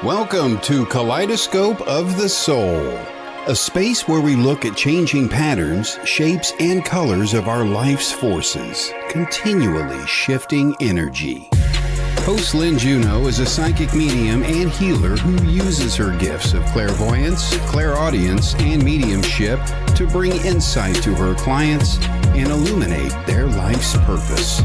Welcome to Kaleidoscope of the Soul, a space where we look at changing patterns, shapes, and colors of our life's forces, continually shifting energy. Host Lynne Juneau is a psychic medium and healer who uses her gifts of clairvoyance, clairaudience, and mediumship to bring insight to her clients and illuminate their life's purpose.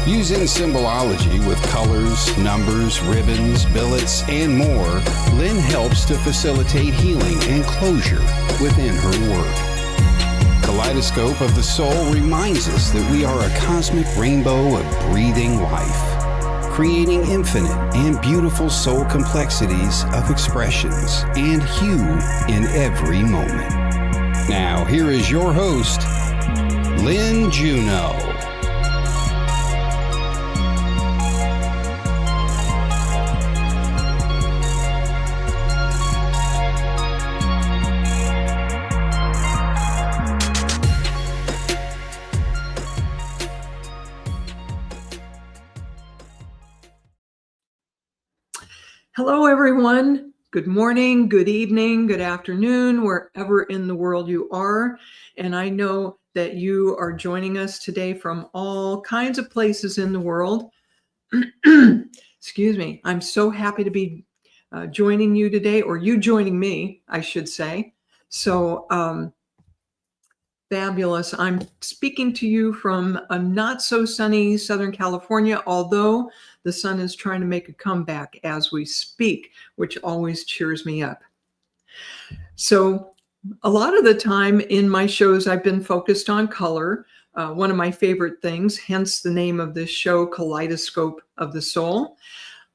Using symbolology with colors, numbers, ribbons, billets, and more, Lynne helps to facilitate healing and closure within her work. Kaleidoscope of the Soul reminds us that we are a cosmic rainbow of breathing life, creating infinite and beautiful soul complexities of expressions and hue in every moment. Now, here is your host, Lynne Juneau. Hello, everyone. Good morning, good evening, good afternoon, wherever in the world you are. And I know that you are joining us today from all kinds of places in the world. Excuse me. I'm so happy to be joining you today, or you joining me, I should say. So fabulous. I'm speaking to you from a not so sunny Southern California, although the sun is trying to make a comeback as we speak, which always cheers me up. So a lot of the time in my shows, I've been focused on color, one of my favorite things, hence the name of this show, Kaleidoscope of the Soul.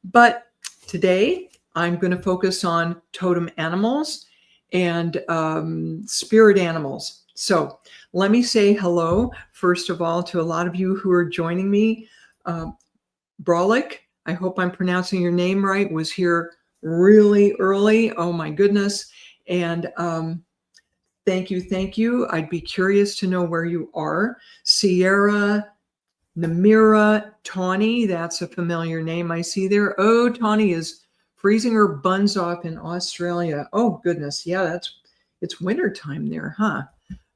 But today I'm going to focus on totem animals and spirit animals. So let me say hello, first of all, to a lot of you who are joining me. Brolick, I hope I'm pronouncing your name right, was here really early. Oh my goodness. And thank you. I'd be curious to know where you are. Sierra, Namira, Tawny, that's a familiar name I see there. Oh, Tawny is freezing her buns off in Australia. Oh goodness, yeah, it's winter time there, huh?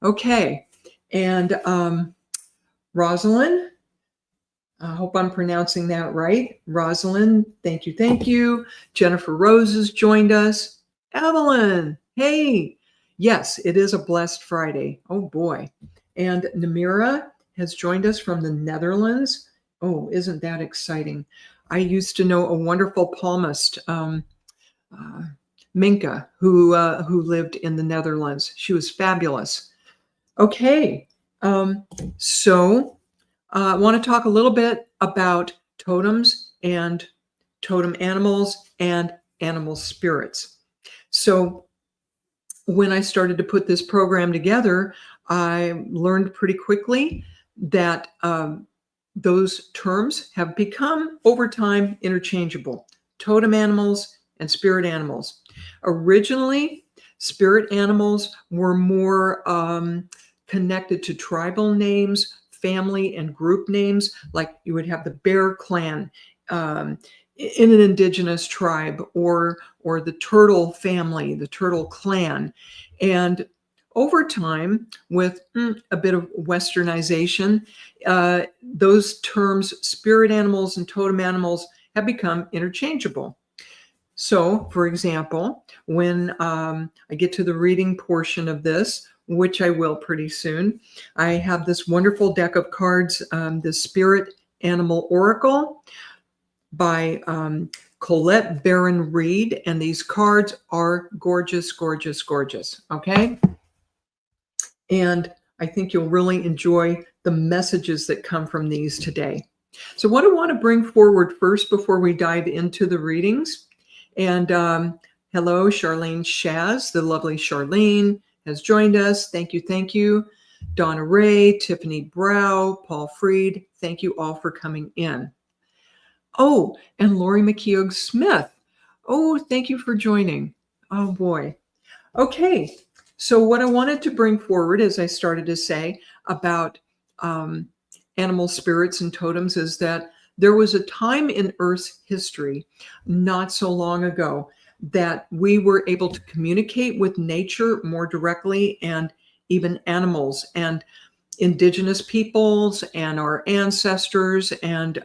Okay, and Rosalind, I hope I'm pronouncing that right. Rosalind, thank you. Jennifer Rose has joined us. Evelyn, hey. Yes, it is a blessed Friday. Oh boy. And Namira has joined us from the Netherlands. Oh, isn't that exciting? I used to know a wonderful palmist, Minka, who lived in the Netherlands. She was fabulous. Okay, so I want to talk a little bit about totems and totem animals and animal spirits. So when I started to put this program together, I learned pretty quickly that those terms have become over time interchangeable. Totem animals and spirit animals. Originally, spirit animals were more connected to tribal names, family and group names, like you would have the Bear Clan in an indigenous tribe, or the Turtle family, the Turtle Clan. And over time, with a bit of westernization, those terms, spirit animals and totem animals, have become interchangeable. So, for example, when I get to the reading portion of this, which I will pretty soon, I have this wonderful deck of cards, the Spirit Animal Oracle by Colette Baron Reed, and these cards are gorgeous, okay? And I think you'll really enjoy the messages that come from these today. So what I want to bring forward first before we dive into the readings, and hello, Charlene Shaz, the lovely Charlene has joined us. Thank you. Donna Ray, Tiffany Brow, Paul Freed, thank you all for coming in. Oh, and Lori McKeough Smith. Oh, thank you for joining. Oh boy. Okay, so what I wanted to bring forward, as I started to say, about animal spirits and totems, is that There was a time in Earth's history, not so long ago, that we were able to communicate with nature more directly, and even animals and indigenous peoples and our ancestors and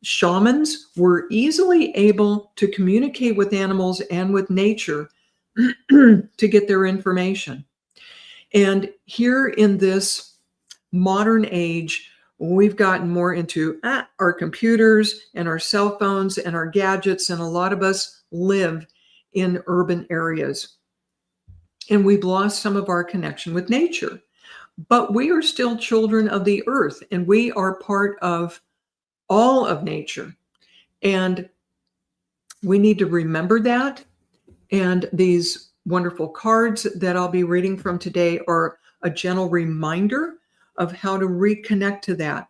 shamans were easily able to communicate with animals and with nature to get their information. And here in this modern age, we've gotten more into our computers and our cell phones and our gadgets, and a lot of us live in urban areas. And we've lost some of our connection with nature. But we are still children of the earth, and we are part of all of nature. And we need to remember that. And these wonderful cards that I'll be reading from today are a gentle reminder of how to reconnect to that.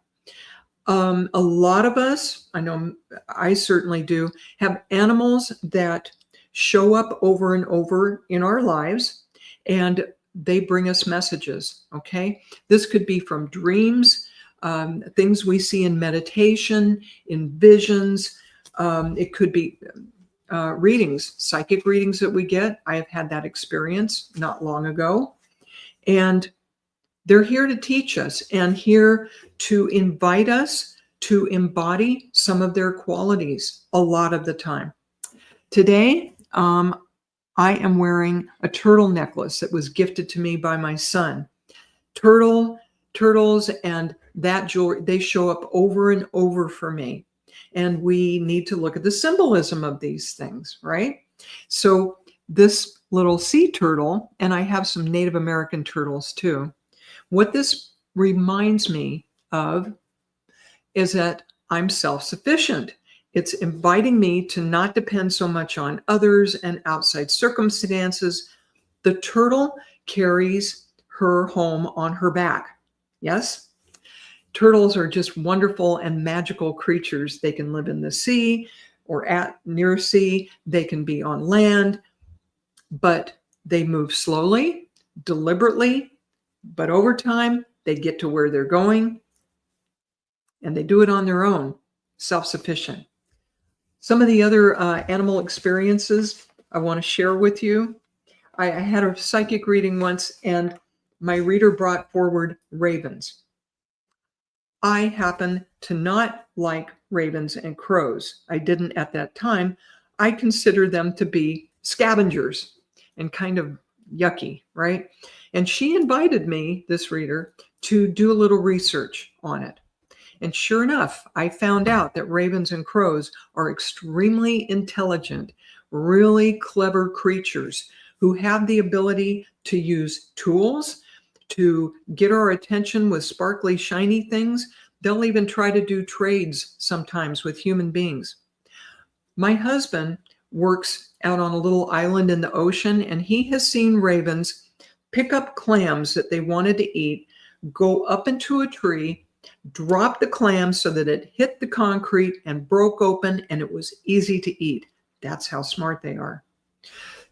A lot of us, I know I certainly do, have animals that show up over and over in our lives, and they bring us messages, okay? This could be from dreams, things we see in meditation, in visions. It could be readings, psychic readings that we get. I have had that experience not long ago. And they're here to teach us and here to invite us to embody some of their qualities a lot of the time. Today, I am wearing a turtle necklace that was gifted to me by my son. Turtles and that jewelry, they show up over and over for me. And we need to look at the symbolism of these things, right? So this little sea turtle, and I have some Native American turtles too. What this reminds me of is that I'm self-sufficient. It's inviting me to not depend so much on others and outside circumstances. The turtle carries her home on her back. Yes? Turtles are just wonderful and magical creatures. They can live in the sea or near sea. They can be on land, but they move slowly, deliberately, but over time, they get to where they're going, and they do it on their own, self-sufficient. Some of the other animal experiences I want to share with you. I had a psychic reading once, and my reader brought forward ravens. I happen to not like ravens and crows. I didn't at that time. I consider them to be scavengers and kind of yucky, right? And she invited me, this reader, to do a little research on it. And sure enough, I found out that ravens and crows are extremely intelligent, really clever creatures who have the ability to use tools to get our attention with sparkly, shiny things. They'll even try to do trades sometimes with human beings. My husband works out on a little island in the ocean, and he has seen ravens pick up clams that they wanted to eat, go up into a tree, drop the clam so that it hit the concrete and broke open, and it was easy to eat. That's how smart they are.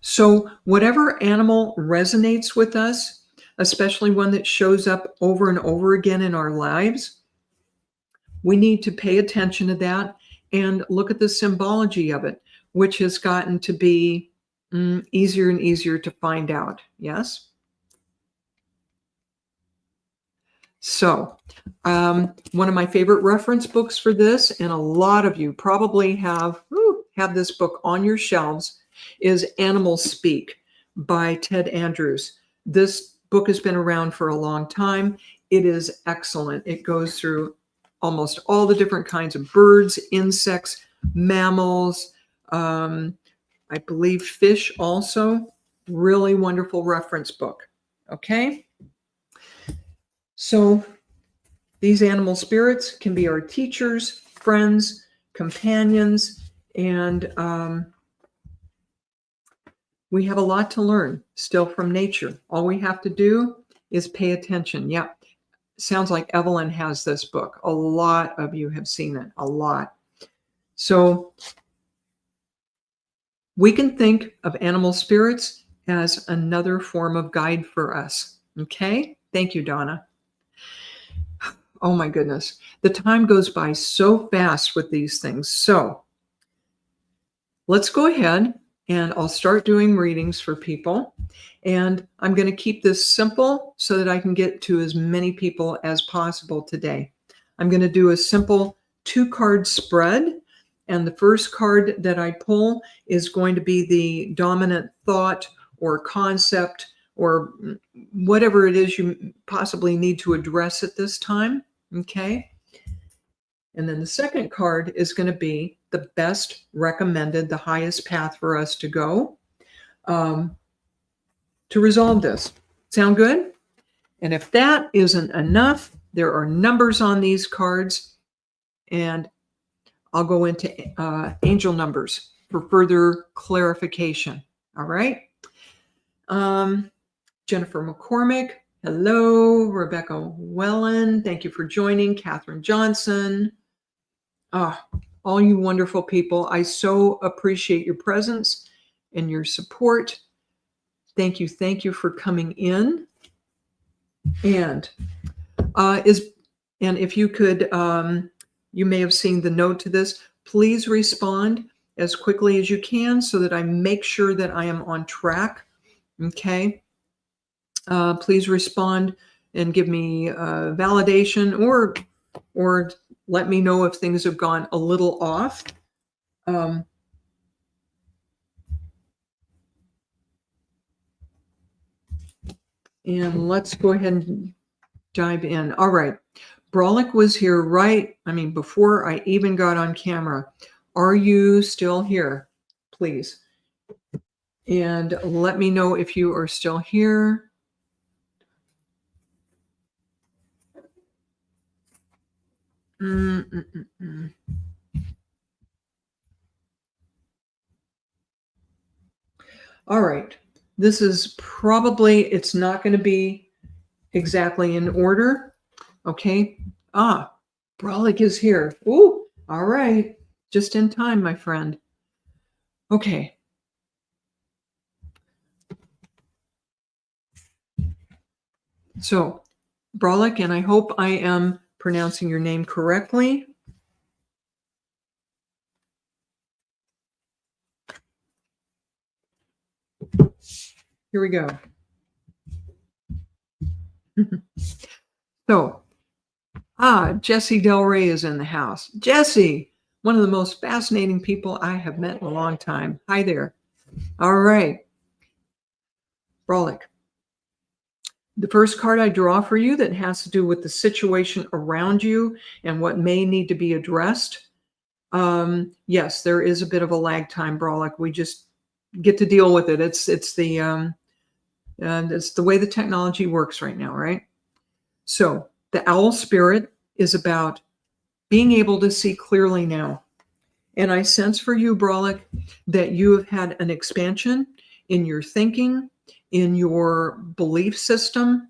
So whatever animal resonates with us, especially one that shows up over and over again in our lives, we need to pay attention to that and look at the symbology of it, which has gotten to be easier and easier to find out. Yes? So one of my favorite reference books for this, and a lot of you probably have this book on your shelves, is Animals Speak by Ted Andrews. This book has been around for a long time. It is excellent. It goes through almost all the different kinds of birds, insects, mammals, I believe fish also. Really wonderful reference book. Okay? So these animal spirits can be our teachers, friends, companions, and we have a lot to learn still from nature. All we have to do is pay attention. Yeah, sounds like Evelyn has this book. A lot of you have seen it, a lot. So we can think of animal spirits as another form of guide for us. Okay? Thank you, Donna. Oh my goodness. The time goes by so fast with these things. So let's go ahead and I'll start doing readings for people. And I'm going to keep this simple so that I can get to as many people as possible today. I'm going to do a simple 2-card spread. And the first card that I pull is going to be the dominant thought or concept or whatever it is you possibly need to address at this time. Okay. And then the second card is going to be the best recommended, the highest path for us to go to resolve this. Sound good? And if that isn't enough, there are numbers on these cards, and I'll go into angel numbers for further clarification. All right. Jennifer McCormick. Hello. Rebecca Wellen. Thank you for joining. Catherine Johnson. All you wonderful people. I so appreciate your presence and your support. Thank you. Thank you for coming in. And if you could, you may have seen the note to this. Please respond as quickly as you can so that I make sure that I am on track. Okay. Please respond and give me validation or let me know if things have gone a little off. And let's go ahead and dive in. All right. Brolic was here before I even got on camera. Are you still here? Please. And let me know if you are still here. All right. This is probably, it's not going to be exactly in order. Okay. Brolic is here. Ooh, all right. Just in time, my friend. Okay. So, Brolic, and I hope I am pronouncing your name correctly. Here we go. So, Jessie Del Rey is in the house. Jessie, one of the most fascinating people I have met in a long time. Hi there. All right. Brolic. The first card I draw for you that has to do with the situation around you and what may need to be addressed. Yes, there is a bit of a lag time, Brolic. We just get to deal with it. It's the way the technology works right now, right? So the owl spirit is about being able to see clearly now. And I sense for you, Brolic, that you have had an expansion in your thinking, in your belief system.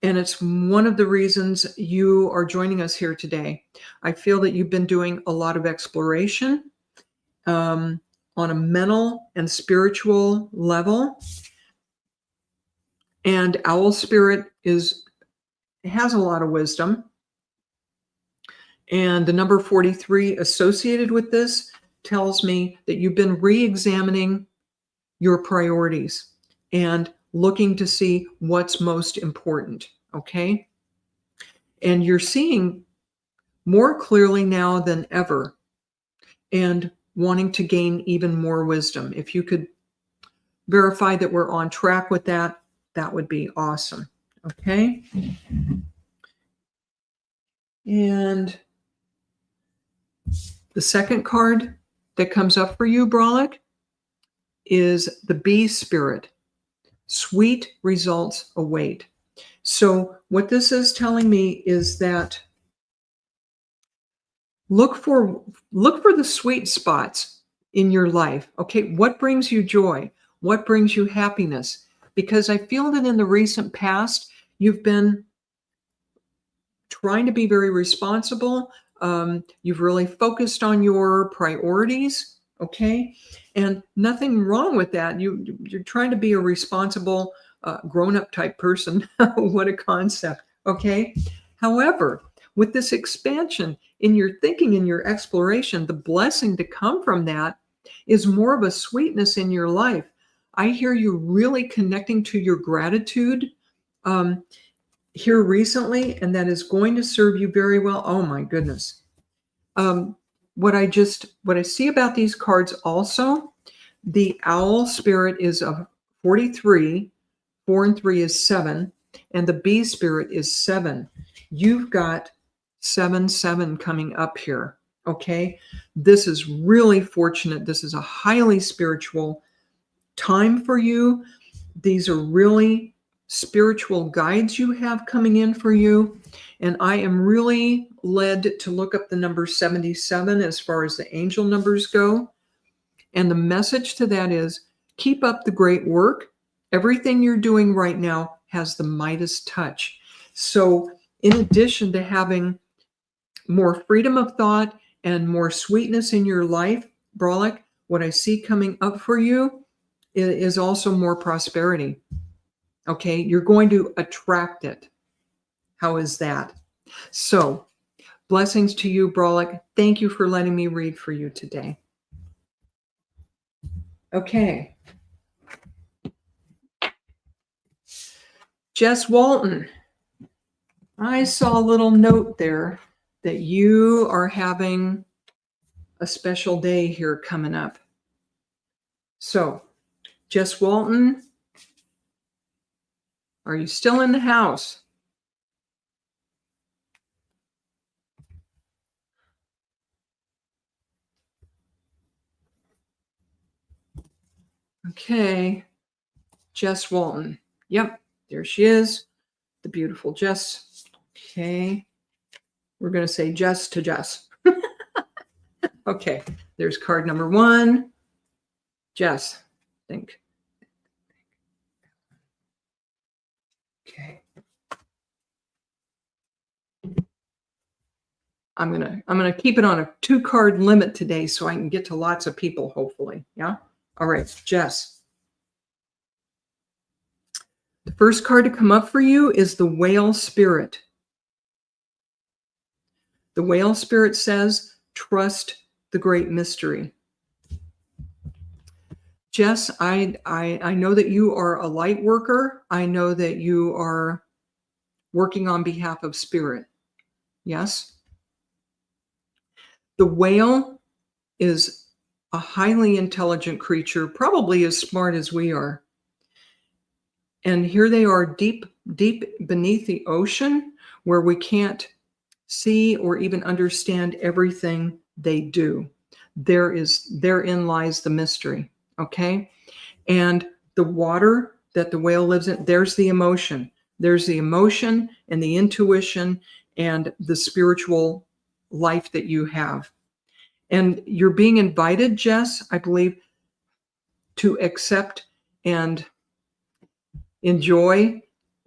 And it's one of the reasons you are joining us here today. I feel that you've been doing a lot of exploration on a mental and spiritual level. And owl spirit has a lot of wisdom. And the number 43 associated with this tells me that you've been re-examining your priorities and looking to see what's most important, okay? And you're seeing more clearly now than ever and wanting to gain even more wisdom. If you could verify that we're on track with that, that would be awesome, okay? And the second card that comes up for you, Brolic, is the bee spirit. Sweet results await. So what this is telling me is that look for the sweet spots in your life. Okay, what brings you joy? What brings you happiness? Because I feel that in the recent past, you've been trying to be very responsible. You've really focused on your priorities, okay? And nothing wrong with that. You're trying to be a responsible, grown-up type person. What a concept, okay? However, with this expansion in your thinking, in your exploration, the blessing to come from that is more of a sweetness in your life. I hear you really connecting to your gratitude here recently, and that is going to serve you very well. Oh my goodness. What I see about these cards also, the owl spirit is a 43, 4 and 3 is 7, and the bee spirit is 7. You've got 7, 7 coming up here. Okay. This is really fortunate. This is a highly spiritual time for you. These are really spiritual guides you have coming in for you. And I am really led to look up the number 77 as far as the angel numbers go. And the message to that is keep up the great work. Everything you're doing right now has the Midas touch. So in addition to having more freedom of thought and more sweetness in your life, Brolic, what I see coming up for you is also more prosperity. Okay, you're going to attract it. How is that? So, blessings to you, Brolic. Thank you for letting me read for you today. Okay. Jess Walton, I saw a little note there that you are having a special day here coming up. So, Jess Walton, are you still in the house? Okay. Jess Walton. Yep, there she is. The beautiful Jess. Okay. We're going to say Jess to Jess. Okay. There's card number 1. Jess, think. Okay. I'm gonna keep it on a 2-card limit today so I can get to lots of people, hopefully. Yeah. All right, Jess. The first card to come up for you is the Whale Spirit. The Whale Spirit says, trust the great mystery. Jess, I know that you are a light worker. I know that you are working on behalf of spirit. Yes? The whale is a highly intelligent creature, probably as smart as we are. And here they are deep, deep beneath the ocean where we can't see or even understand everything they do. Therein lies the mystery. Okay. And the water that the whale lives in, there's the emotion. There's the emotion and the intuition and the spiritual life that you have. And you're being invited, Jess, I believe, to accept and enjoy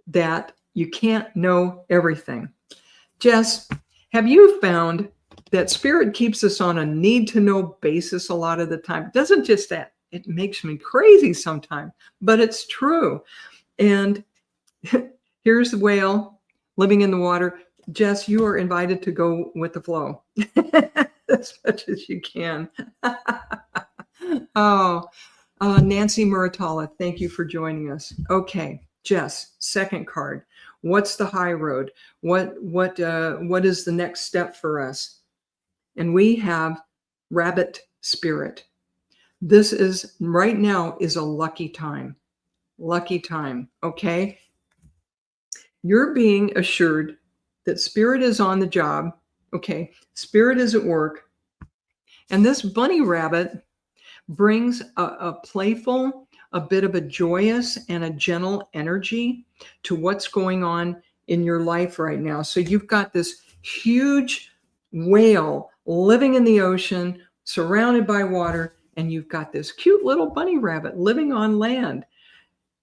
that you can't know everything. Jess, have you found that spirit keeps us on a need-to-know basis a lot of the time? It doesn't just that. It makes me crazy sometimes, but it's true. And here's the whale living in the water. Jess, you are invited to go with the flow as much as you can. Nancy Muratala, thank you for joining us. Okay, Jess, second card. What's the high road? What is the next step for us? And we have Rabbit Spirit. This is right now is a lucky time. Lucky time. Okay. You're being assured that spirit is on the job. Okay. Spirit is at work. And this bunny rabbit brings a playful, a bit of a joyous and a gentle energy to what's going on in your life right now. So you've got this huge whale living in the ocean, surrounded by water, and you've got this cute little bunny rabbit living on land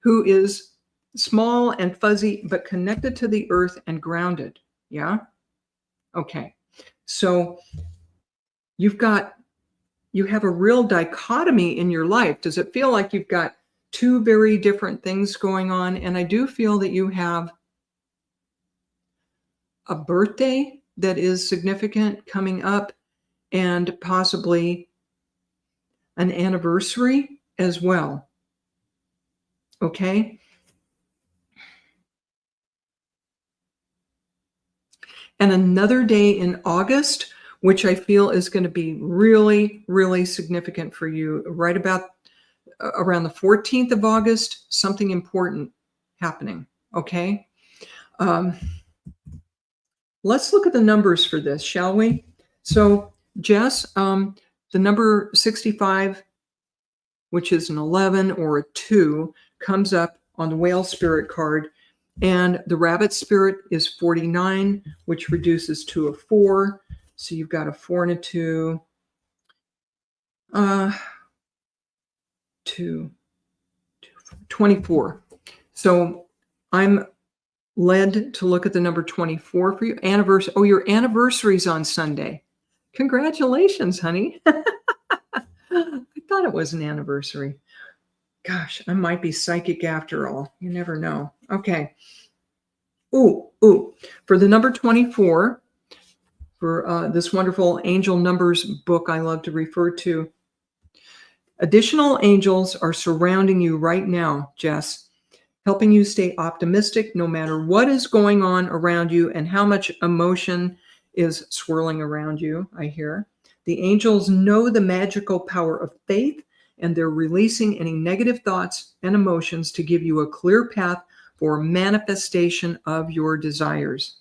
who is small and fuzzy, but connected to the earth and grounded. Yeah? Okay. So you have a real dichotomy in your life. Does it feel like you've got two very different things going on? And I do feel that you have a birthday that is significant coming up, and possibly an anniversary as well. Okay? And another day in August, which I feel is going to be really, really significant for you, right about around the 14th of August, something important happening. Okay? Um, let's look at the numbers for this, shall we? So, Jess, the number 65, which is an 11 or a 2, comes up on the whale spirit card. And the rabbit spirit is 49, which reduces to a 4. So you've got a 4 and a 2. 24. So I'm led to look at the number 24 for you. Anniversary. Oh, your anniversary's on Sunday. Congratulations, honey. I thought it was an anniversary. Gosh, I might be psychic after all. You never know. Okay. Ooh. For the number 24, for this wonderful angel numbers book I love to refer to, additional angels are surrounding you right now, Jess, helping you stay optimistic no matter what is going on around you and how much emotion is swirling around you, I hear. The angels know the magical power of faith, and they're releasing any negative thoughts and emotions to give you a clear path for manifestation of your desires.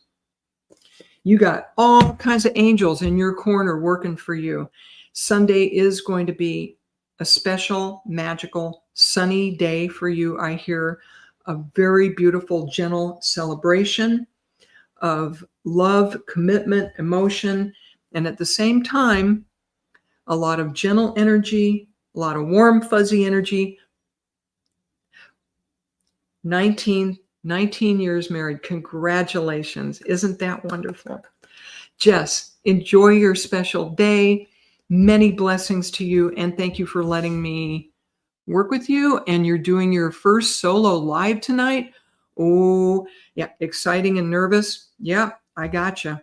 You got all kinds of angels in your corner working for you. Sunday is going to be a special, magical, sunny day for you. I hear a very beautiful, gentle celebration of love, commitment, emotion, and at the same time, a lot of gentle energy, a lot of warm, fuzzy energy. 19 years married. Congratulations. Isn't that wonderful? Jess, enjoy your special day. Many blessings to you, and thank you for letting me work with you. And you're doing your first solo live tonight. Oh, yeah, exciting and nervous. Yeah, I got you.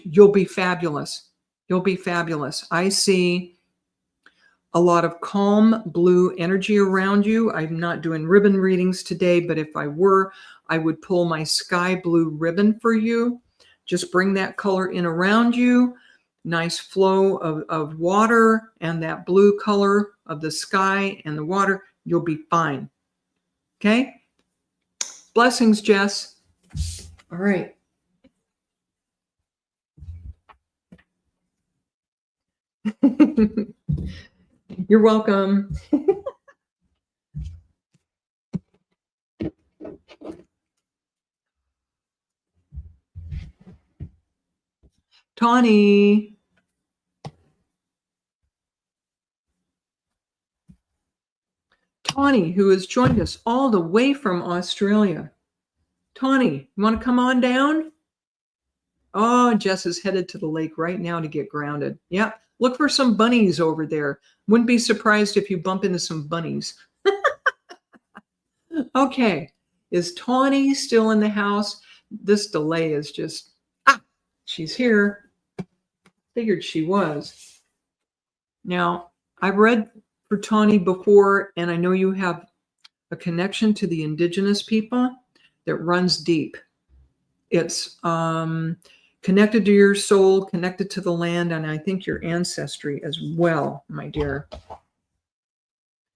You'll be fabulous. I see a lot of calm blue energy around you. I'm not doing ribbon readings today, but if I were, I would pull my sky blue ribbon for you. Just bring that color in around you. Nice flow of water and that blue color of the sky and the water. You'll be fine. Okay? Blessings, Jess. All right. You're welcome. Tawny, who has joined us all the way from Australia. Tawny, you want to come on down? Oh, Jess is headed to the lake right now to get grounded. Yep. Look for some bunnies over there. Wouldn't be surprised if you bump into some bunnies. Okay. Is Tawny still in the house? This delay is just, she's here. Figured she was. Now, I've read for Tawny before, and I know you have a connection to the indigenous people that runs deep. It's connected to your soul, connected to the land, and I think your ancestry as well, my dear.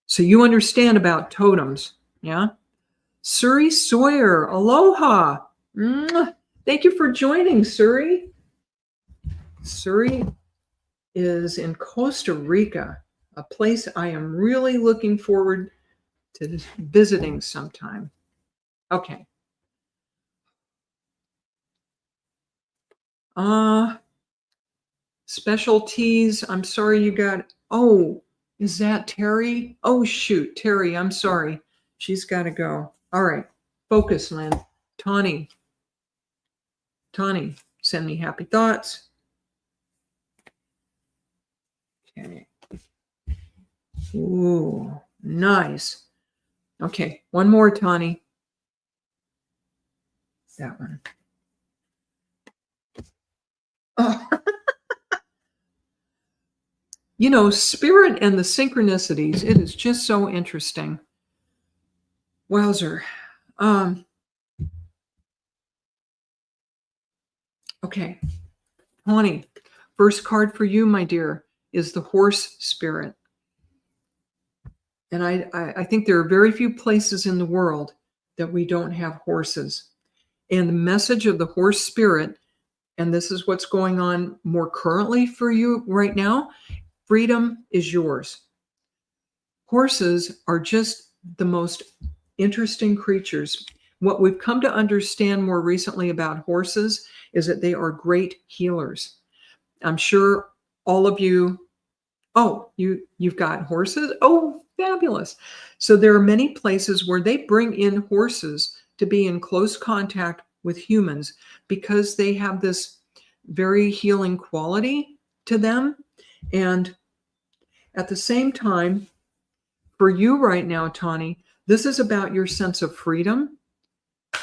So you understand about totems, yeah? Suri Sawyer, aloha. Mwah. Thank you for joining, Suri. Suri is in Costa Rica, a place I am really looking forward to visiting sometime. Okay. Specialties. I'm sorry you got. Oh, is that Terry? Oh, shoot. Terry, I'm sorry. She's got to go. All right. Focus, Lynn. Tawny, send me happy thoughts. Okay. Ooh, nice. Okay. One more, Tawny. That one. You know, spirit and the synchronicities, it is just so interesting. Wowzer. Um, okay, Tawny, first card for you, my dear, is the horse spirit. And I think there are very few places in the world that we don't have horses. And the message of the horse spirit, and this is what's going on more currently for you right now, freedom is yours. Horses are just the most interesting creatures. What we've come to understand more recently about horses is that they are great healers. I'm sure all of you, oh, you've got horses? Oh, fabulous. So there are many places where they bring in horses to be in close contact with humans because they have this very healing quality to them. And at the same time, for you right now, Tawny, this is about your sense of freedom.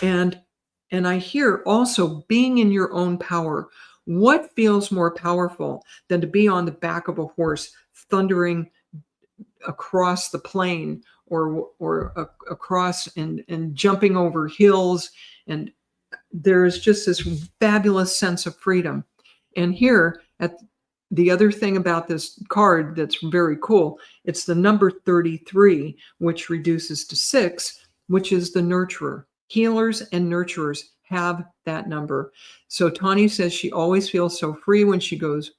And I hear also being in your own power. What feels more powerful than to be on the back of a horse thundering across the plain or across and jumping over hills? And there's just this fabulous sense of freedom. And here at the other thing about this card that's very cool, it's the number 33, which reduces to 6, which is the nurturer. Healers and nurturers have that number. So Tawny says she always feels so free when she goes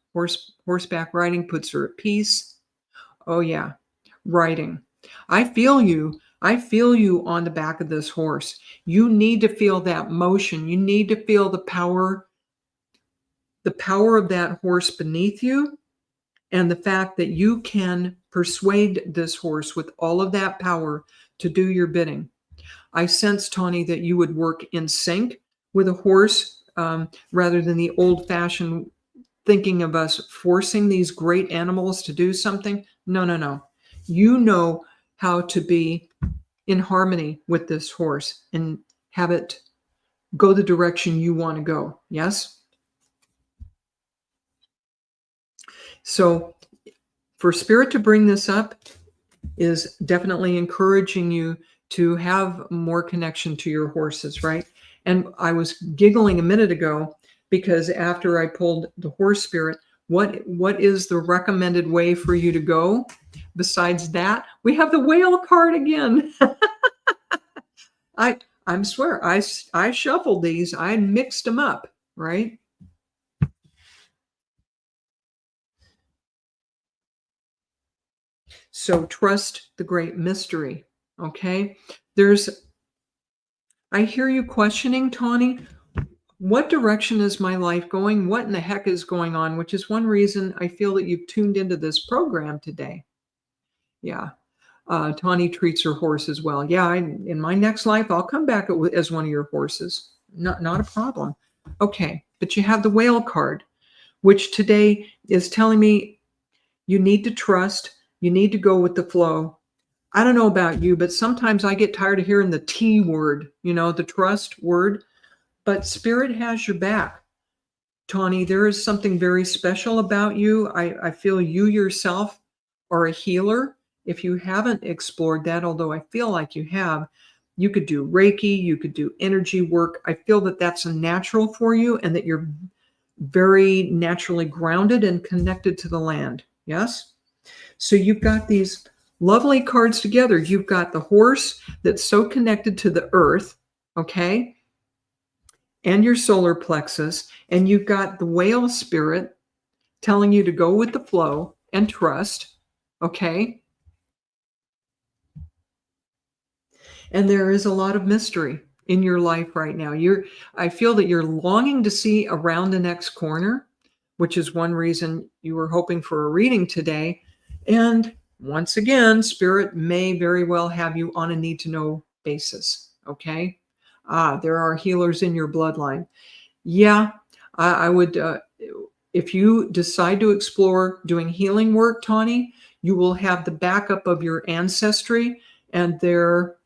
horseback riding, puts her at peace. Oh yeah, riding. I feel you. I feel you on the back of this horse. You need to feel that motion. You need to feel the power of that horse beneath you, and the fact that you can persuade this horse with all of that power to do your bidding. I sense, Tawny, that you would work in sync with a horse rather than the old-fashioned thinking of us forcing these great animals to do something. No, no, no. You know how to be in harmony with this horse and have it go the direction you want to go. Yes? So for Spirit to bring this up is definitely encouraging you to have more connection to your horses, right? And I was giggling a minute ago because after I pulled the horse spirit, what is the recommended way for you to go? Besides that, we have the whale card again. I swear, I shuffled these, I mixed them up, right? So trust the great mystery, okay? I hear you questioning, Tawny, what direction is my life going? What in the heck is going on? Which is one reason I feel that you've tuned into this program today. Yeah. Tawny treats her horses well. Yeah, in my next life, I'll come back as one of your horses. Not a problem. Okay, but you have the whale card, which today is telling me you need to trust. You need to go with the flow. I don't know about you, but sometimes I get tired of hearing the T word, the trust word. But Spirit has your back. Tawny, there is something very special about you. I feel you yourself are a healer. If you haven't explored that, although I feel like you have, you could do Reiki, you could do energy work. I feel that that's a natural for you and that you're very naturally grounded and connected to the land. Yes? So you've got these lovely cards together. You've got the horse that's so connected to the earth, okay? And your solar plexus, and you've got the whale spirit telling you to go with the flow and trust, okay? And there is a lot of mystery in your life right now. I feel that you're longing to see around the next corner, which is one reason you were hoping for a reading today. And once again, Spirit may very well have you on a need-to-know basis, okay? There are healers in your bloodline. Yeah, I would, if you decide to explore doing healing work, Tawny, you will have the backup of your ancestry and their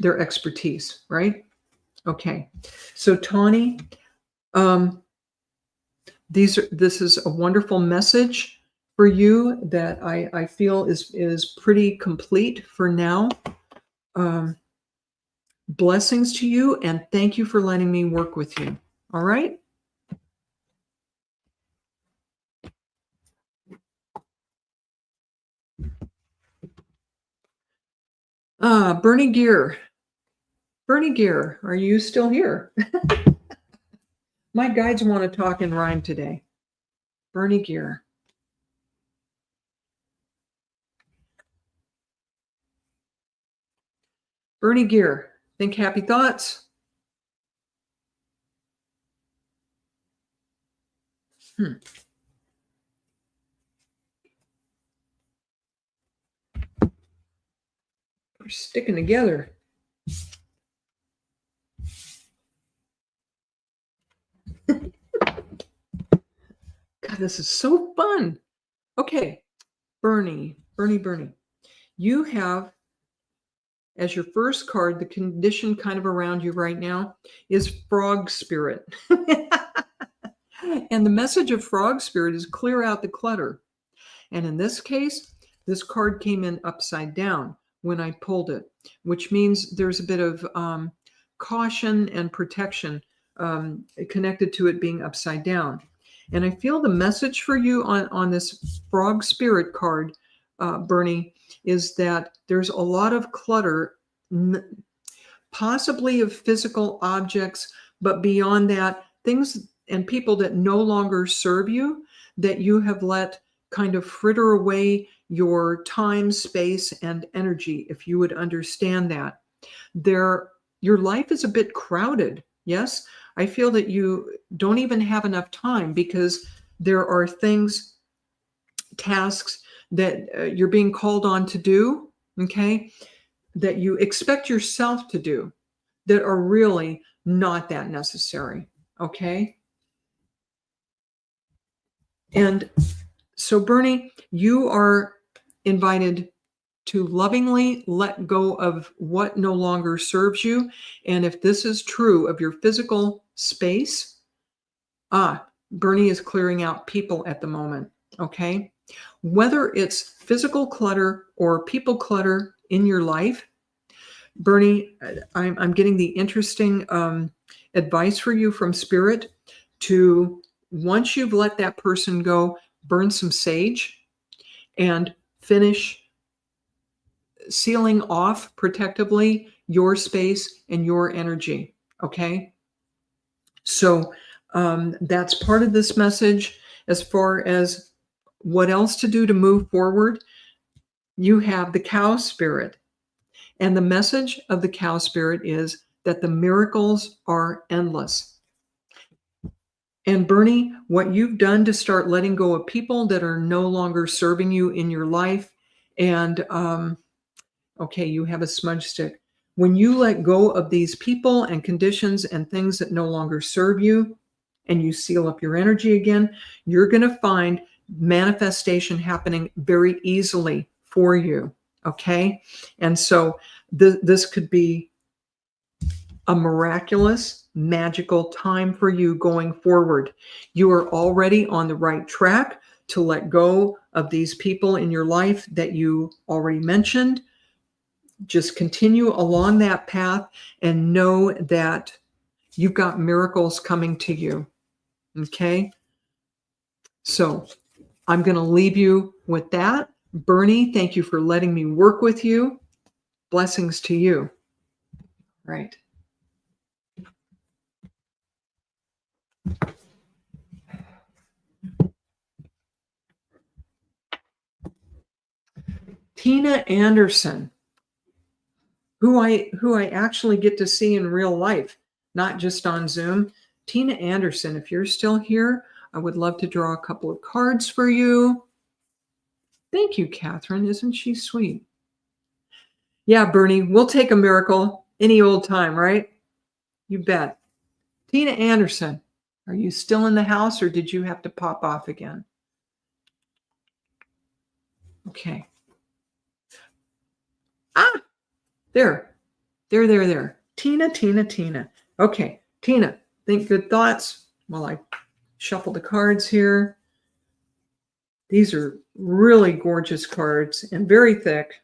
expertise, right? Okay. So Tawny, this is a wonderful message for you that I feel is pretty complete for now. Blessings to you, and thank you for letting me work with you. All right? Bernie Gear. Bernie Gear, are you still here? My guides want to talk in rhyme today. Bernie Gear. Bernie Gear, think happy thoughts. We're sticking together. God, this is so fun. Okay, Bernie. You have, as your first card, the condition kind of around you right now is Frog Spirit. And the message of Frog Spirit is clear out the clutter. And in this case, this card came in upside down when I pulled it, which means there's a bit of caution and protection connected to it being upside down. And I feel the message for you on this Frog Spirit card, Bernie, is that there's a lot of clutter, possibly of physical objects, but beyond that, things and people that no longer serve you, that you have let kind of fritter away your time, space, and energy, if you would understand that. Your life is a bit crowded, yes? I feel that you don't even have enough time because there are things, tasks that you're being called on to do, okay, that you expect yourself to do that are really not that necessary, okay? And so, Bernie, you are invited to lovingly let go of what no longer serves you. And if this is true of your physical space, Bernie is clearing out people at the moment, okay? Whether it's physical clutter or people clutter in your life, Bernie, I'm getting the interesting advice for you from Spirit to, once you've let that person go, burn some sage and finish sealing off protectively your space and your energy, okay? So that's part of this message. As far as what else to do to move forward, you have the cow spirit. And the message of the cow spirit is that the miracles are endless. And Bernie, what you've done to start letting go of people that are no longer serving you in your life, and okay, you have a smudge stick. When you let go of these people and conditions and things that no longer serve you, and you seal up your energy again, you're going to find manifestation happening very easily for you, okay? And so this could be a miraculous, magical time for you going forward. You are already on the right track to let go of these people in your life that you already mentioned. Just continue along that path and know that you've got miracles coming to you. Okay? So I'm going to leave you with that. Bernie, thank you for letting me work with you. Blessings to you. Right. Tina Anderson, who I actually get to see in real life, not just on Zoom. Tina Anderson, if you're still here, I would love to draw a couple of cards for you. Thank you, Catherine. Isn't she sweet? Yeah, Bernie, we'll take a miracle any old time, right? You bet. Tina Anderson, are you still in the house or did you have to pop off again? Okay. There. Tina. Okay, Tina, think good thoughts while I shuffle the cards here. These are really gorgeous cards and very thick.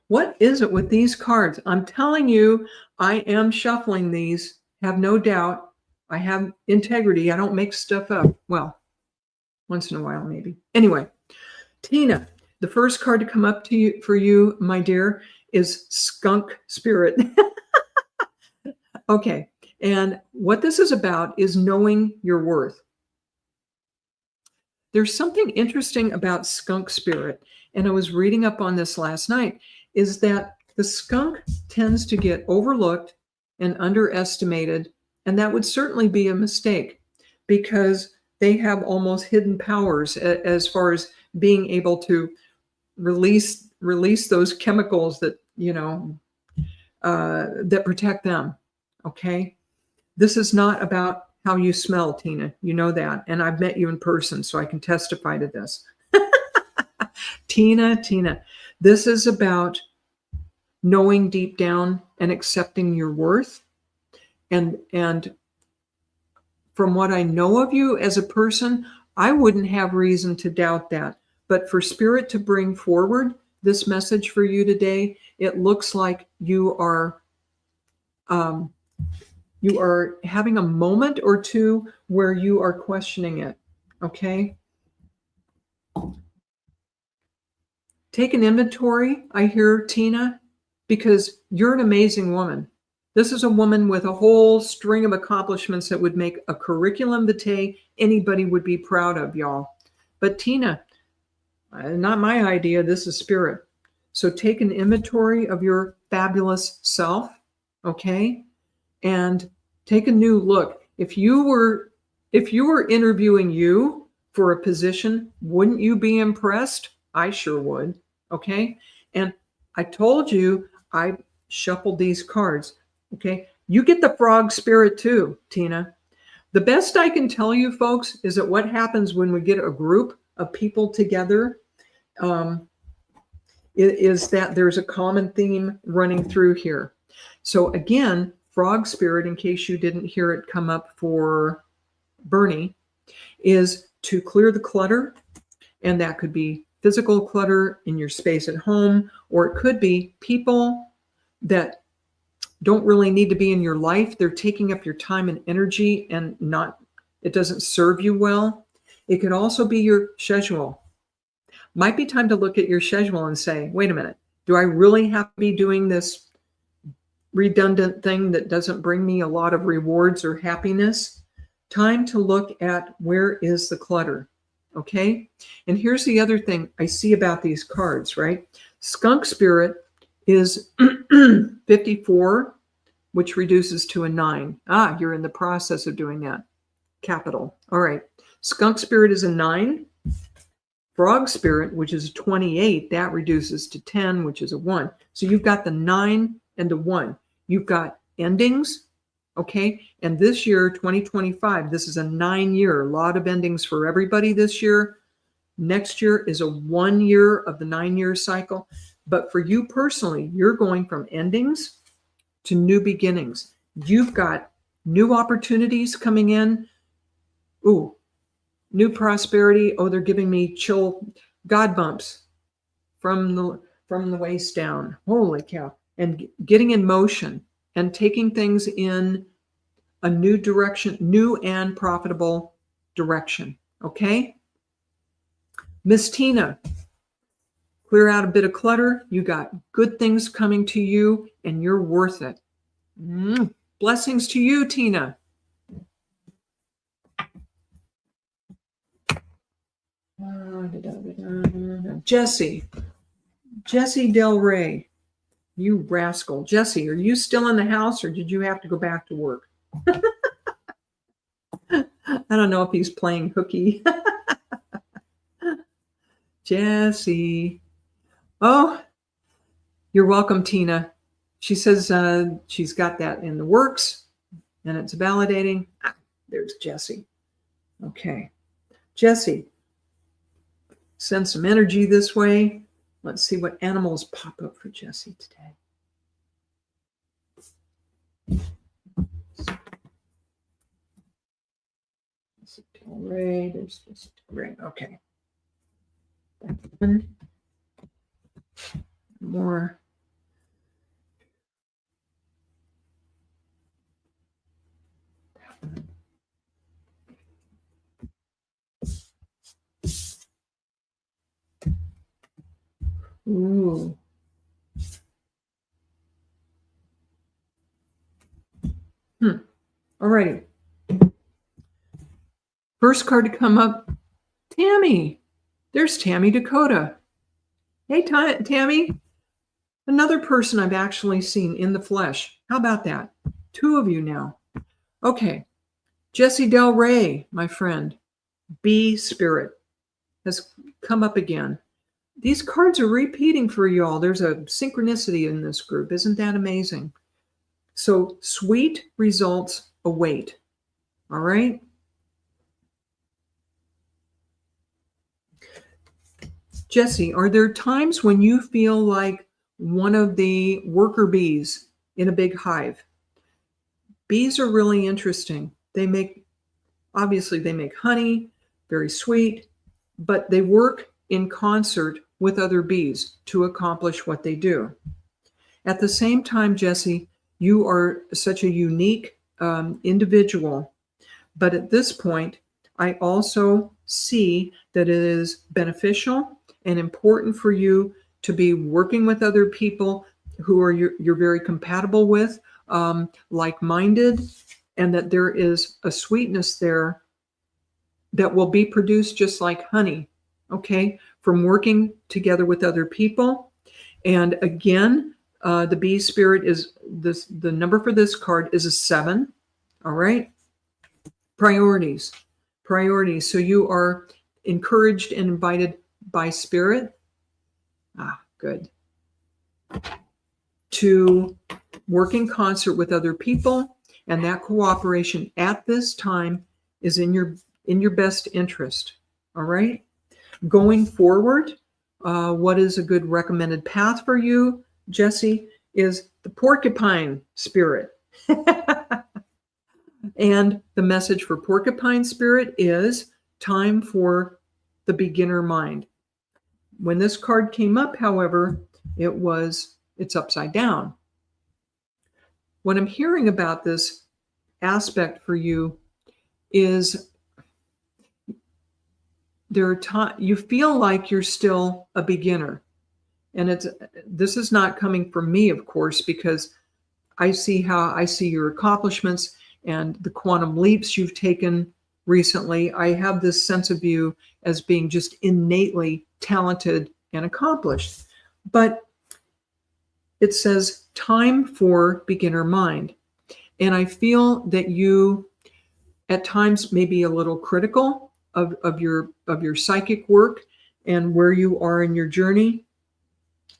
What is it with these cards? I'm telling you, I am shuffling these. Have no doubt. I have integrity. I don't make stuff up. Well, once in a while, maybe. Anyway, Tina, the first card to come up to you for you, my dear, is Skunk Spirit. Okay. And what this is about is knowing your worth. There's something interesting about Skunk Spirit, and I was reading up on this last night, is that the skunk tends to get overlooked and underestimated, and that would certainly be a mistake because they have almost hidden powers as far as being able to release those chemicals that, that protect them. Okay. This is not about how you smell, Tina. You know that. And I've met you in person, so I can testify to this. Tina, this is about knowing deep down and accepting your worth. And from what I know of you as a person, I wouldn't have reason to doubt that. But for Spirit to bring forward this message for you today, it looks like you are having a moment or two where you are questioning it. Okay? Take an inventory, I hear, Tina, because you're an amazing woman. This is a woman with a whole string of accomplishments that would make a curriculum vitae anybody would be proud of, y'all. But Tina, not my idea, this is Spirit. So take an inventory of your fabulous self, okay? And take a new look. If you were interviewing you for a position, wouldn't you be impressed? I sure would. Okay. And I told you I shuffled these cards. Okay. You get the Frog Spirit too, Tina. The best I can tell you, folks, is that what happens when we get a group of people together is that there's a common theme running through here. So again, Frog Spirit, in case you didn't hear it come up for Bernie, is to clear the clutter. And that could be physical clutter in your space at home, or it could be people that don't really need to be in your life. They're taking up your time and energy and it doesn't serve you well. It could also be your schedule. Might be time to look at your schedule and say, wait a minute, do I really have to be doing this redundant thing that doesn't bring me a lot of rewards or happiness? Time to look at where is the clutter. Okay. And here's the other thing I see about these cards, right? Skunk Spirit is 54, which reduces to a 9. You're in the process of doing that. Capital. All right. Skunk Spirit is a 9. Frog Spirit, which is 28, that reduces to 10, which is a 1. So you've got the 9 and the 1. You've got endings. Okay. And this year, 2025, this is a 9-year, a lot of endings for everybody this year. Next year is a 1 year of the 9-year cycle. But for you personally, you're going from endings to new beginnings. You've got new opportunities coming in. Ooh, new prosperity. Oh, they're giving me chill God bumps from the waist down. Holy cow. And getting in motion and taking things in a new direction, new and profitable direction. Okay? Miss Tina, clear out a bit of clutter. You got good things coming to you and you're worth it. Blessings to you, Tina. Jesse Del Rey. You rascal. Jesse, are you still in the house or did you have to go back to work? I don't know if he's playing hooky. Jesse. Oh, you're welcome, Tina. She says she's got that in the works and it's validating. There's Jesse. Okay. Jesse, send some energy this way. Let's see what animals pop up for Jessie today. Ray, there's just Ray. Okay. One more. Ooh. All righty. First card to come up, Tammy. There's Tammy Dakota. Hey, Tammy. Another person I've actually seen in the flesh. How about that? 2 of you now. Okay. Jessie Del Rey, my friend. Bee Spirit has come up again. These cards are repeating for y'all. There's a synchronicity in this group. Isn't that amazing? So sweet results await. All right? Jessie, are there times when you feel like one of the worker bees in a big hive? Bees are really interesting. Obviously they make honey, very sweet, but they work in concert with other bees to accomplish what they do. At the same time, Jessie, you are such a unique individual, but at this point, I also see that it is beneficial and important for you to be working with other people who are you're very compatible with, like-minded, and that there is a sweetness there that will be produced just like honey, okay, from working together with other people. And again, the bee spirit is the number for this card is a 7. All right. Priorities. So you are encouraged and invited by spirit. Good. To work in concert with other people, and that cooperation at this time is in your best interest. All right. Going forward, what is a good recommended path for you, Jessie, is the porcupine spirit. And the message for porcupine spirit is time for the beginner mind. When this card came up, however, it's upside down. What I'm hearing about this aspect for you is you feel like you're still a beginner. And this is not coming from me, of course, because I see your accomplishments and the quantum leaps you've taken recently. I have this sense of you as being just innately talented and accomplished. But it says time for beginner mind. And I feel that you at times may be a little critical of your psychic work and where you are in your journey,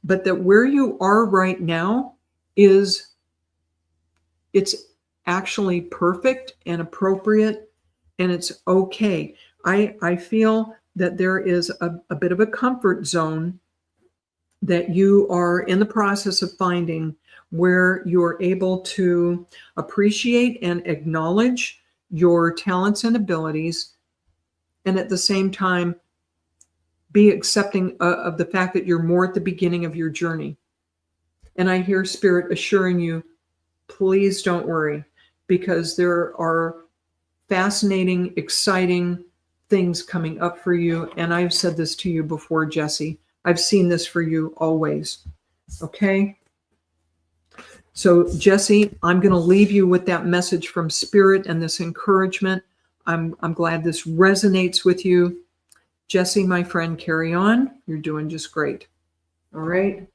but that where you are right now it's actually perfect and appropriate, and it's okay. I feel that there is a bit of a comfort zone that you are in the process of finding, where you're able to appreciate and acknowledge your talents and abilities, and at the same time be accepting of the fact that you're more at the beginning of your journey. And I hear Spirit assuring you, please don't worry, because there are fascinating, exciting things coming up for you. And I've said this to you before, Jessie. I've seen this for you always. Okay? So, Jessie, I'm going to leave you with that message from Spirit and this encouragement. I'm glad this resonates with you. Jessie, my friend, carry on. You're doing just great. All right?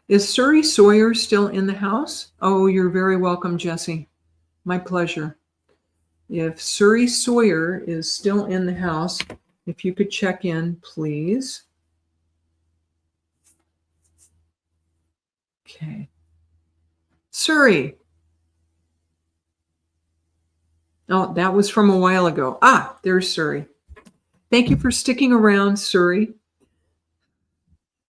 Is Surrey Sawyer still in the house? Oh, you're very welcome, Jessie. My pleasure. If Surrey Sawyer is still in the house, If you could check in, please. Okay. Suri. Oh, that was from a while ago. Ah, there's Suri. Thank you for sticking around, Suri.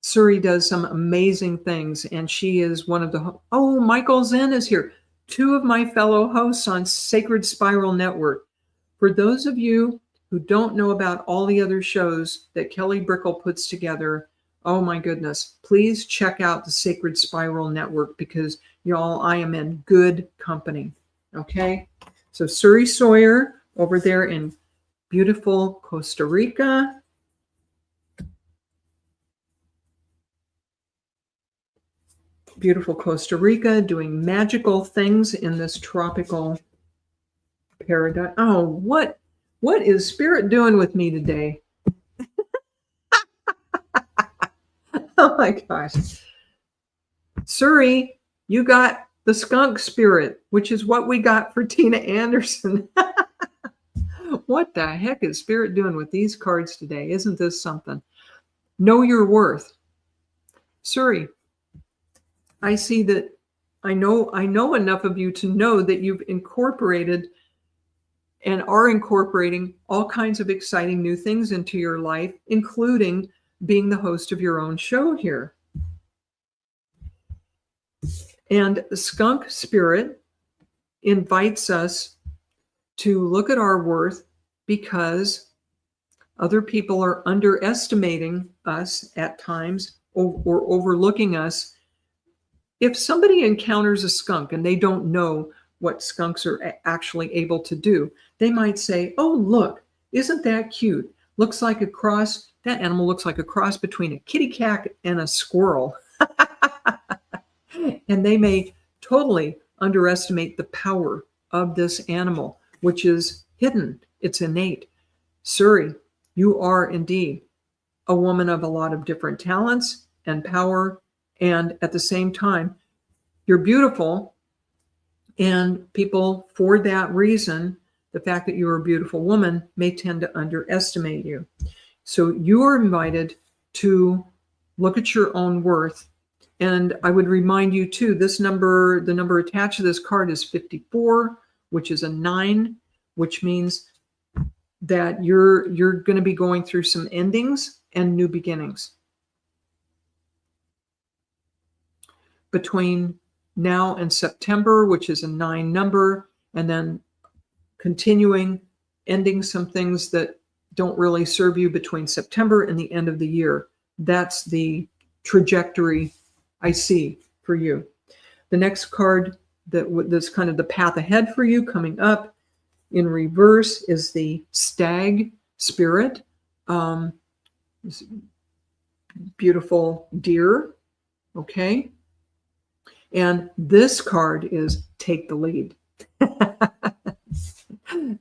Suri does some amazing things, and she is one of the... Oh, Michael Zen is here. Two of my fellow hosts on Sacred Spiral Network. For those of you who don't know about all the other shows that Kelly Brickle puts together, oh my goodness, please check out the Sacred Spiral Network because, y'all, I am in good company. Okay? So Suri Sawyer over there in beautiful Costa Rica. Beautiful Costa Rica, doing magical things in this tropical paradise. Oh, what is Spirit doing with me today? Oh my gosh. Suri, you got the skunk spirit, which is what we got for Tina Anderson. What the heck is Spirit doing with these cards today? Isn't this something? Know your worth. Suri, I see that I know enough of you to know that you've incorporated and are incorporating all kinds of exciting new things into your life, including being the host of your own show here. And the skunk spirit invites us to look at our worth because other people are underestimating us at times or overlooking us. If somebody encounters a skunk and they don't know what skunks are actually able to do, they might say, oh, look, isn't that cute? Looks like a cross. That animal looks like a cross between a kitty cat and a squirrel. And they may totally underestimate the power of this animal, which is hidden. It's innate. Suri, you are indeed a woman of a lot of different talents and power. And at the same time, you're beautiful. And people, for that reason, the fact that you're a beautiful woman, may tend to underestimate you. So you are invited to look at your own worth. And I would remind you too, this number, the number attached to this card is 54, which is a 9, which means that you're going to be going through some endings and new beginnings. Between now and September, which is a 9 number, and then continuing, ending some things that don't really serve you between September and the end of the year. That's the trajectory I see for you. The next card that's kind of the path ahead for you coming up in reverse is the Stag Spirit. Beautiful deer. Okay. And this card is Take the Lead.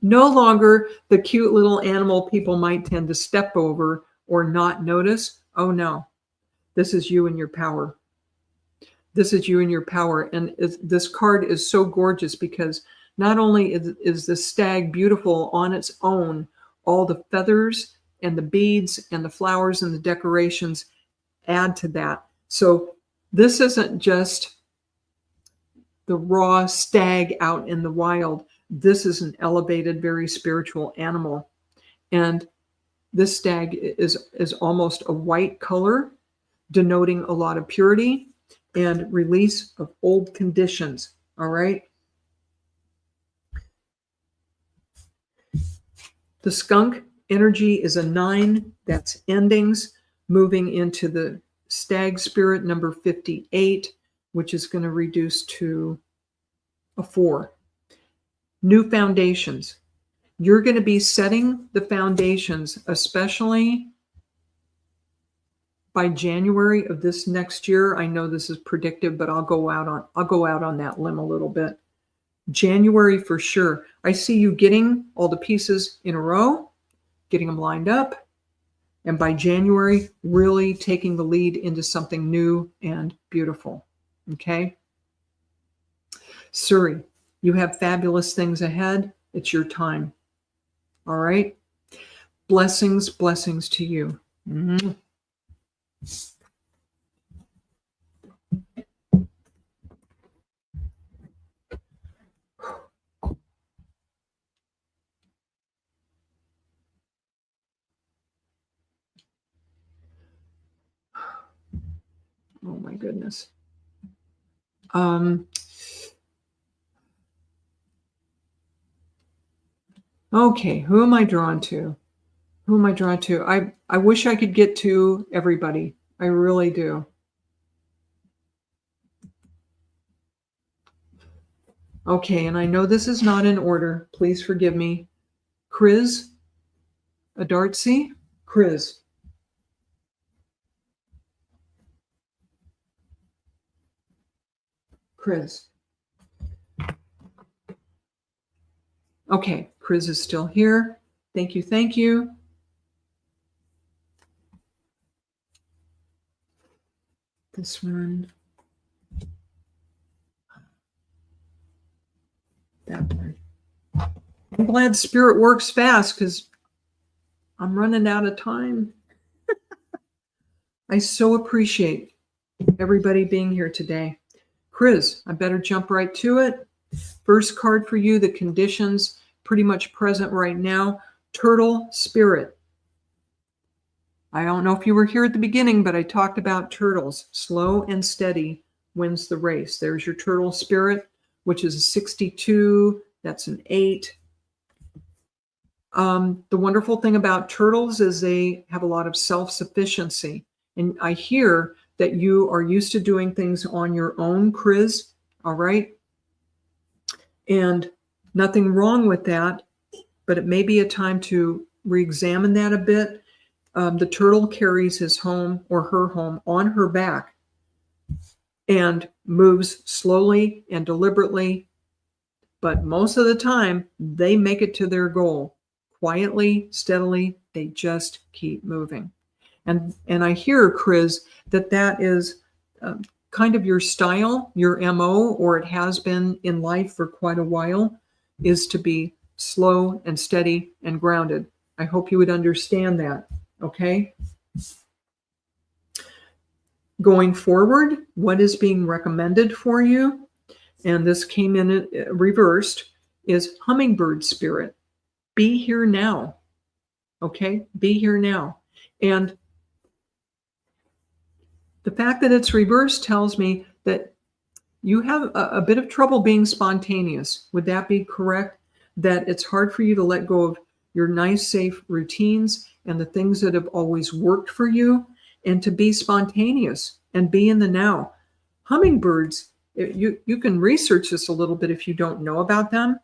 No longer the cute little animal people might tend to step over or not notice. Oh no, this is you and your power. This is you and your power. And this card is so gorgeous because not only is the stag beautiful on its own, all the feathers and the beads and the flowers and the decorations add to that. So this isn't just the raw stag out in the wild. This is an elevated, very spiritual animal. And this stag is almost a white color, denoting a lot of purity and release of old conditions. All right. The skunk energy is a 9. That's endings, moving into the stag spirit number 58, which is going to reduce to a 4. New foundations. You're going to be setting the foundations, especially by January of this next year. I know this is predictive, but I'll go out on that limb a little bit. January for sure. I see you getting all the pieces in a row, getting them lined up, and by January, really taking the lead into something new and beautiful. Okay? Suri, you have fabulous things ahead. It's your time. All right? Blessings, blessings to you. Mhm. Oh my goodness. Um, okay, who am I drawn to? Who am I drawn to? I wish I could get to everybody. I really do. Okay, and I know this is not in order. Please forgive me. Chris, Adartsi, Chris. Chris. Okay, Chris is still here. Thank you, thank you. This one. That one. I'm glad Spirit works fast because I'm running out of time. I so appreciate everybody being here today. Chris, I better jump right to it. First card for you, the conditions pretty much present right now. Turtle Spirit. I don't know if you were here at the beginning, but I talked about turtles. Slow and steady wins the race. There's your Turtle Spirit, which is a 62. That's an 8. The wonderful thing about turtles is they have a lot of self-sufficiency. And I hear that you are used to doing things on your own, Chris. All right. And nothing wrong with that, but it may be a time to re-examine that a bit. The turtle carries his home or her home on her back and moves slowly and deliberately, but most of the time they make it to their goal. Quietly, steadily, they just keep moving. And I hear, Chris, that is kind of your style, your MO, or it has been in life for quite a while, is to be slow and steady and grounded. I hope you would understand that, okay? Going forward, what is being recommended for you, and this came in reversed, is hummingbird spirit. Be here now, okay? Be here now. And the fact that it's reversed tells me that you have a bit of trouble being spontaneous. Would that be correct? That it's hard for you to let go of your nice, safe routines and the things that have always worked for you, and to be spontaneous and be in the now. Hummingbirds, you can research this a little bit if you don't know about them.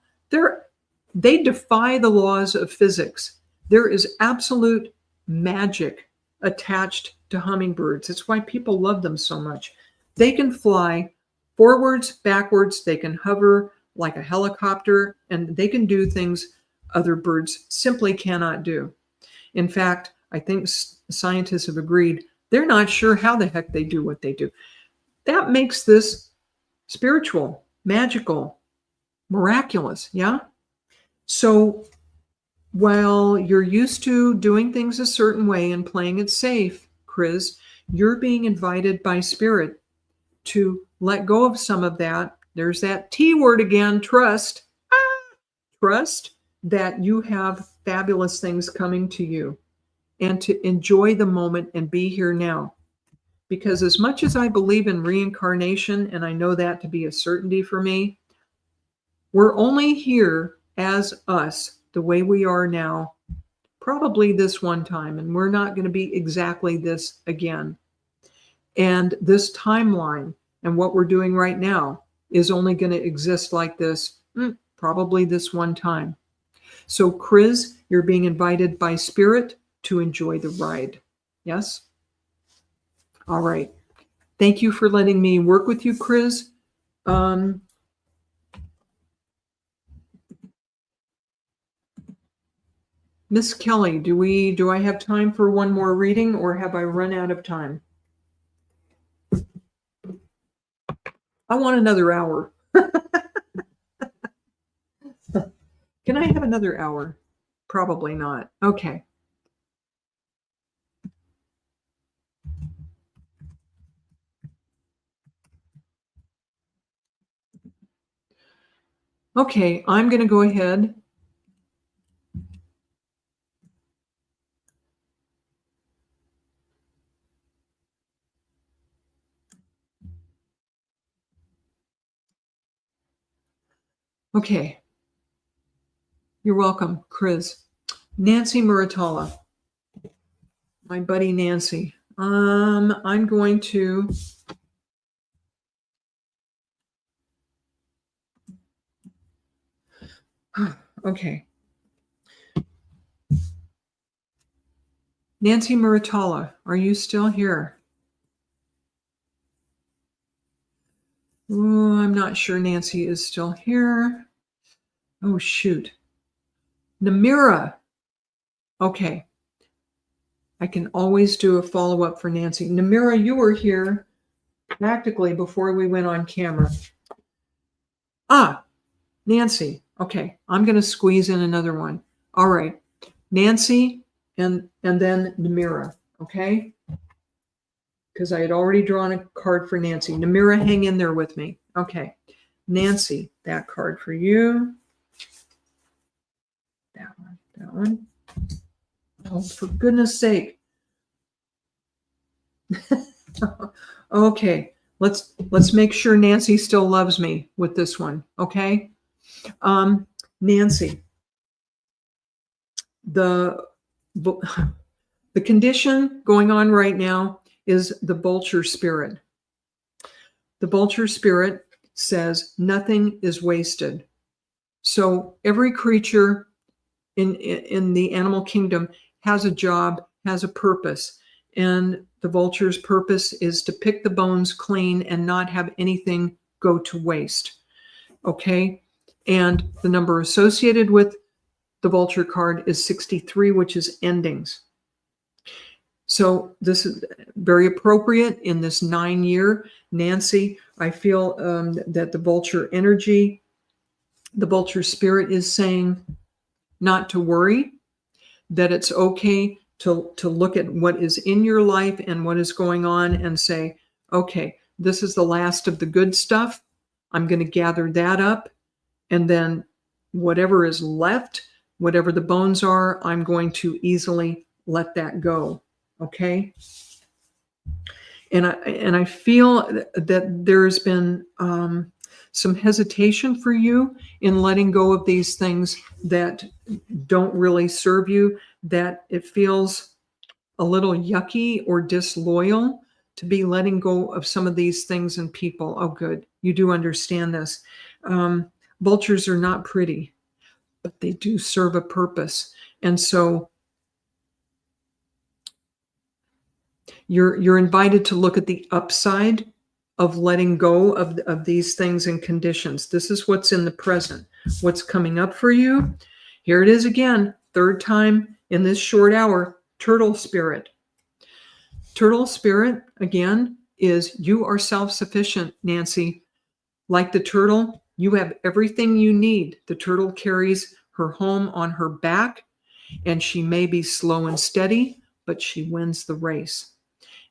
They defy the laws of physics. There is absolute magic attached to hummingbirds. It's why people love them so much. They can fly forwards, backwards, they can hover like a helicopter, and they can do things other birds simply cannot do. In fact, I think scientists have agreed they're not sure how the heck they do what they do. That makes this spiritual, magical, miraculous, yeah? So while you're used to doing things a certain way and playing it safe, Chris, you're being invited by Spirit to let go of some of that. There's that T word again, trust. Trust that you have fabulous things coming to you, and to enjoy the moment and be here now. Because as much as I believe in reincarnation, and I know that to be a certainty for me, we're only here as us, the way we are now, probably this one time, and we're not going to be exactly this again. And this timeline and what we're doing right now is only going to exist like this, probably this one time. So, Chris, you're being invited by Spirit to enjoy the ride. Yes? All right. Thank you for letting me work with you, Chris. Miss Kelly, do I have time for one more reading, or have I run out of time? I want another hour. Can I have another hour? Probably not. Okay. Okay, I'm going to go ahead. Okay, you're welcome, Chris. Nancy Muratalla, my buddy Nancy. I'm going to okay. Nancy Muratalla, are you still here? Oh, I'm not sure Nancy is still here. Oh, shoot. Namira. Okay. I can always do a follow-up for Nancy. Namira, you were here practically before we went on camera. Ah, Nancy. Okay. I'm going to squeeze in another one. All right. Nancy and then Namira. Okay. Because I had already drawn a card for Nancy. Namira, hang in there with me. Okay. Nancy, that card for you. That one, that one. Oh, for goodness sake. Okay, let's make sure Nancy still loves me with this one, okay? Nancy, the condition going on right now is the vulture spirit. The vulture spirit says nothing is wasted. So every creature in the animal kingdom has a job, has a purpose. And the vulture's purpose is to pick the bones clean and not have anything go to waste. Okay? And the number associated with the vulture card is 63, which is endings. So this is very appropriate in this 9-year. Nancy, I feel that the vulture energy, the vulture spirit is saying not to worry, that it's okay to look at what is in your life and what is going on and say, okay, this is the last of the good stuff. I'm going to gather that up. And then whatever is left, whatever the bones are, I'm going to easily let that go. Okay. And I feel that there's been some hesitation for you in letting go of these things that don't really serve you, that it feels a little yucky or disloyal to be letting go of some of these things and people. Oh, good. You do understand this. Vultures are not pretty, but they do serve a purpose. And so you're invited to look at the upside of letting go of these things and conditions. This is what's in the present. What's coming up for you? Here it is again, third time in this short hour, turtle spirit. Turtle spirit, again, is you are self-sufficient, Nancy. Like the turtle, you have everything you need. The turtle carries her home on her back, and she may be slow and steady, but she wins the race.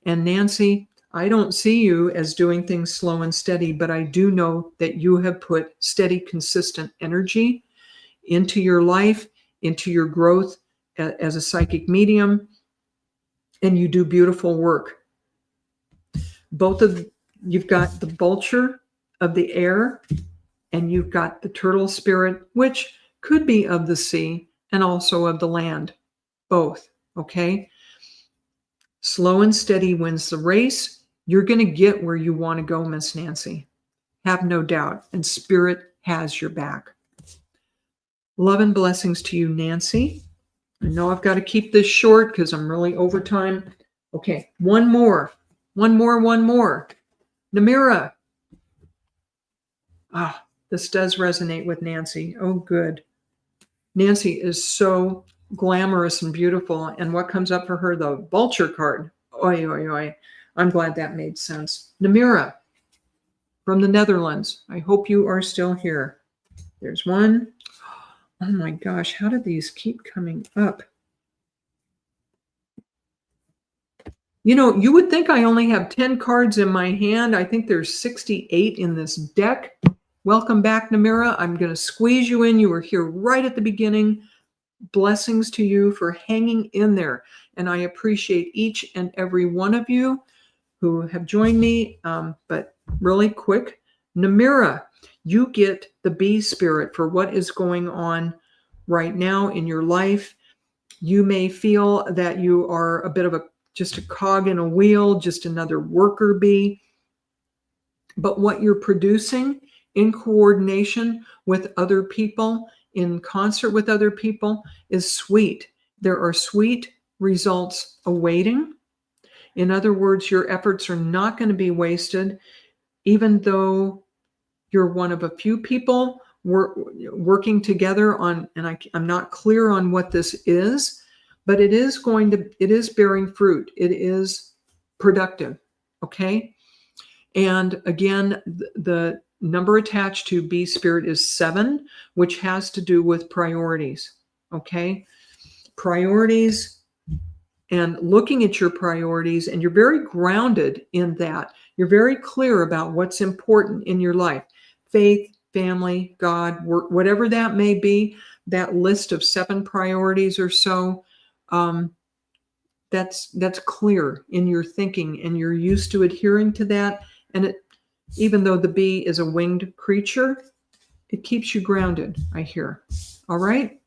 And Nancy, I don't see you as doing things slow and steady, but I do know that you have put steady, consistent energy into your life, into your growth as a psychic medium, and you do beautiful work. You've got the vulture of the air, and you've got the turtle spirit, which could be of the sea and also of the land, both, okay? Slow and steady wins the race. You're going to get where you want to go, Miss Nancy. Have no doubt. And spirit has your back. Love and blessings to you, Nancy. I know I've got to keep this short because I'm really over time. Okay, one more. Namira. Ah, this does resonate with Nancy. Oh, good. Nancy is so glamorous and beautiful. And what comes up for her? The vulture card. Oi, oi, oi. I'm glad that made sense. Namira from the Netherlands. I hope you are still here. There's one. Oh my gosh, how did these keep coming up? You know, you would think I only have 10 cards in my hand. I think there's 68 in this deck. Welcome back, Namira. I'm going to squeeze you in. You were here right at the beginning. Blessings to you for hanging in there. And I appreciate each and every one of you who have joined me. But really quick, Namira, you get the bee spirit for what is going on right now in your life. You may feel that you are a bit of just a cog in a wheel, just another worker bee. But what you're producing in coordination with other people, in concert with other people, is sweet. There are sweet results awaiting. In other words, your efforts are not going to be wasted, even though you're one of a few people working together on, and I'm not clear on what this is, but it is bearing fruit. It is productive. Okay. And again, the number attached to bee spirit is 7, which has to do with priorities. Okay. Priorities and looking at your priorities, and you're very grounded in that. You're very clear about what's important in your life. Faith, family, God, work, whatever that may be, that list of 7 priorities or so, that's clear in your thinking, and you're used to adhering to that. And even though the bee is a winged creature, it keeps you grounded, I hear. All right.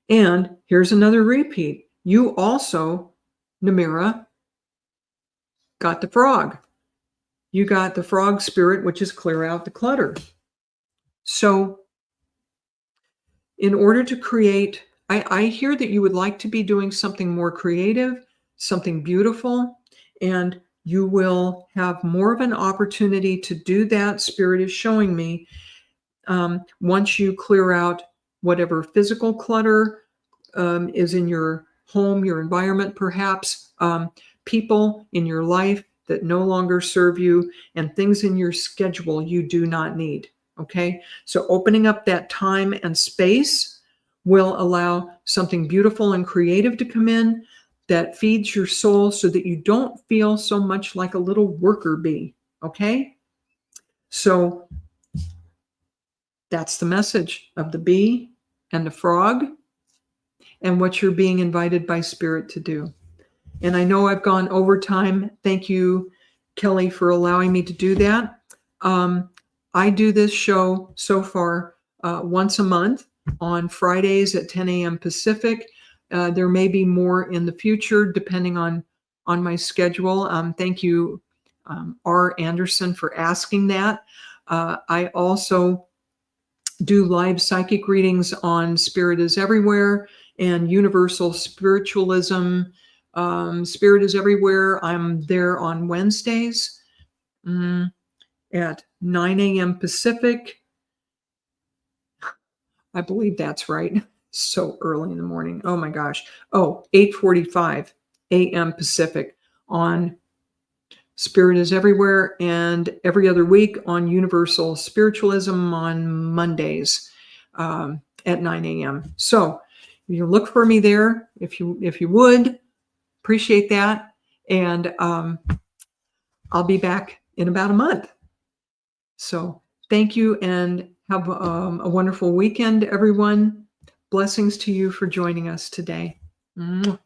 And here's another repeat. You also, Namira, got the frog. You got the frog spirit, which is clear out the clutter. So in order to create, I hear that you would like to be doing something more creative, something beautiful, and you will have more of an opportunity to do that. Spirit is showing me once you clear out whatever physical clutter is in your home, your environment, perhaps people in your life that no longer serve you, and things in your schedule you do not need. Okay, so opening up that time and space will allow something beautiful and creative to come in that feeds your soul, so that you don't feel so much like a little worker bee. Okay, so that's the message of the bee and the frog, and what you're being invited by Spirit to do. And I know I've gone over time. Thank you, Kelly, for allowing me to do that. I do this show so far once a month on Fridays at 10 a.m. Pacific. There may be more in the future, depending on my schedule. Thank you, R. Anderson, for asking that. I also do live psychic readings on Spirit is Everywhere and Universal Spiritualism. Spirit is Everywhere. I'm there on Wednesdays at 9 a.m. Pacific. I believe that's right. So early in the morning. Oh my gosh. 8:45 a.m. Pacific on Spirit is Everywhere, and every other week on Universal Spiritualism on Mondays at 9 a.m. So you look for me there if you would. Appreciate that. And I'll be back in about a month. So thank you, and have a wonderful weekend, everyone. Blessings to you for joining us today. Mwah.